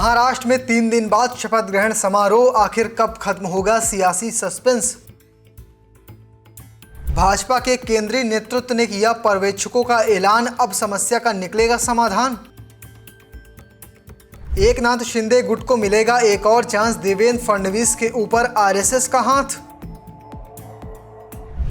महाराष्ट्र में 3 दिन बाद शपथ ग्रहण समारोह, आखिर कब खत्म होगा सियासी सस्पेंस। भाजपा के केंद्रीय नेतृत्व ने किया पर्यवेक्षकों का ऐलान, अब समस्या का निकलेगा समाधान। एकनाथ शिंदे गुट को मिलेगा एक और चांस, देवेंद्र फडणवीस के ऊपर आरएसएस का हाथ।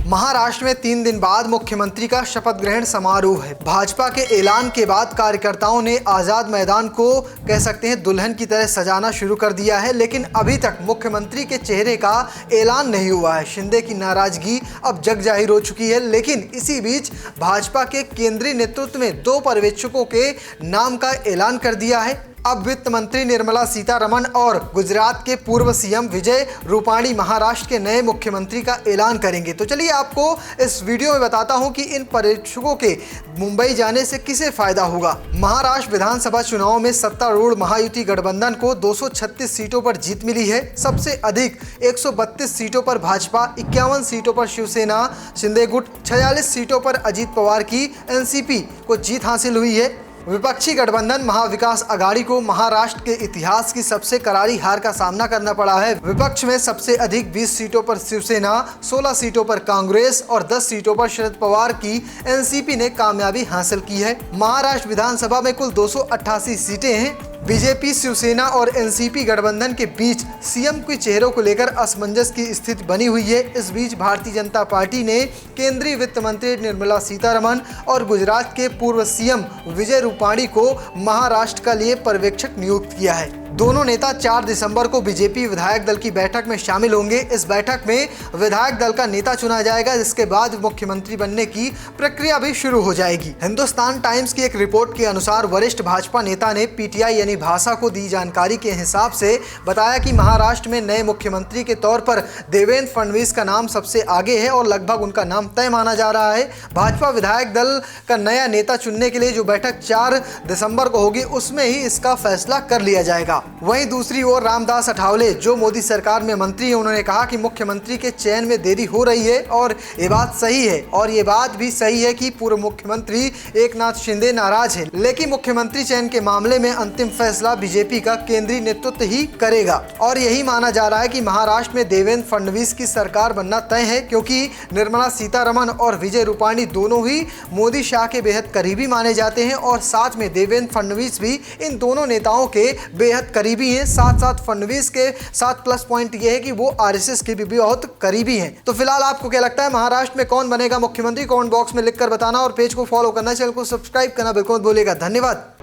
महाराष्ट्र में 3 दिन बाद मुख्यमंत्री का शपथ ग्रहण समारोह है। भाजपा के ऐलान के बाद कार्यकर्ताओं ने आजाद मैदान को कह सकते हैं दुल्हन की तरह सजाना शुरू कर दिया है, लेकिन अभी तक मुख्यमंत्री के चेहरे का ऐलान नहीं हुआ है। शिंदे की नाराजगी अब जग जाहिर हो चुकी है, लेकिन इसी बीच भाजपा के केंद्रीय नेतृत्व में 2 पर्यवेक्षकों के नाम का ऐलान कर दिया है। अब वित्त मंत्री निर्मला सीतारमण और गुजरात के पूर्व सीएम विजय रूपाणी महाराष्ट्र के नए मुख्यमंत्री का ऐलान करेंगे। तो चलिए आपको इस वीडियो में बताता हूं कि इन पर्यवेक्षकों के मुंबई जाने से किसे फायदा होगा। महाराष्ट्र विधानसभा चुनाव में सत्तारूढ़ महायुति गठबंधन को 236 सीटों पर जीत मिली है। सबसे अधिक 132 सीटों पर भाजपा, 51 सीटों पर शिवसेना शिंदे गुट, 46 सीटों पर अजित पवार की एनसीपी को जीत हासिल हुई है। विपक्षी गठबंधन महाविकास आघाड़ी को महाराष्ट्र के इतिहास की सबसे करारी हार का सामना करना पड़ा है। विपक्ष में सबसे अधिक 20 सीटों पर शिवसेना, 16 सीटों पर कांग्रेस और 10 सीटों पर शरद पवार की एनसीपी ने कामयाबी हासिल की है। महाराष्ट्र विधानसभा में कुल 288 सीटें हैं। बीजेपी, शिवसेना और एनसीपी गठबंधन के बीच सीएम के चेहरों को लेकर असमंजस की स्थिति बनी हुई है। इस बीच भारतीय जनता पार्टी ने केंद्रीय वित्त मंत्री निर्मला सीतारमण और गुजरात के पूर्व सीएम विजय रूपाणी को महाराष्ट्र के लिए पर्यवेक्षक नियुक्त किया है। दोनों नेता 4 दिसंबर को बीजेपी विधायक दल की बैठक में शामिल होंगे। इस बैठक में विधायक दल का नेता चुना जाएगा, जिसके बाद मुख्यमंत्री बनने की प्रक्रिया भी शुरू हो जाएगी। हिंदुस्तान टाइम्स की एक रिपोर्ट के अनुसार वरिष्ठ भाजपा नेता ने पीटीआई यानी भाषा को दी जानकारी के हिसाब से बताया कि महाराष्ट्र में नए मुख्यमंत्री के तौर पर देवेंद्र फडणवीस का नाम सबसे आगे है और लगभग उनका नाम तय माना जा रहा है। भाजपा विधायक दल का नया नेता चुनने के लिए जो बैठक 4 दिसंबर को होगी, उसमें ही इसका फैसला कर लिया जाएगा। वहीं दूसरी ओर रामदास अठावले, जो मोदी सरकार में मंत्री हैं, उन्होंने कहा कि मुख्यमंत्री के चयन में देरी हो रही है और ये बात सही है। और ये बात भी सही है कि पूर्व मुख्यमंत्री एकनाथ शिंदे नाराज है, लेकिन मुख्यमंत्री चयन के मामले में अंतिम फैसला बीजेपी का केंद्रीय नेतृत्व ही करेगा। और यही माना जा रहा है कि महाराष्ट्र में देवेंद्र फडणवीस की सरकार बनना तय है, क्योंकि निर्मला सीतारमण और विजय रूपाणी दोनों ही मोदी शाह के बेहद करीबी माने जाते हैं और साथ में देवेंद्र फडणवीस भी इन दोनों नेताओं के बेहद करीबी हैं। साथ साथ फडणवीस के साथ प्लस पॉइंट ये है कि वो आरएसएस के भी बहुत करीबी हैं। तो फिलहाल आपको क्या लगता है महाराष्ट्र में कौन बनेगा मुख्यमंत्री? कमेंट बॉक्स में लिखकर बताना और पेज को फॉलो करना, चैनल को सब्सक्राइब करना बिल्कुल मत भूलिएगा। धन्यवाद।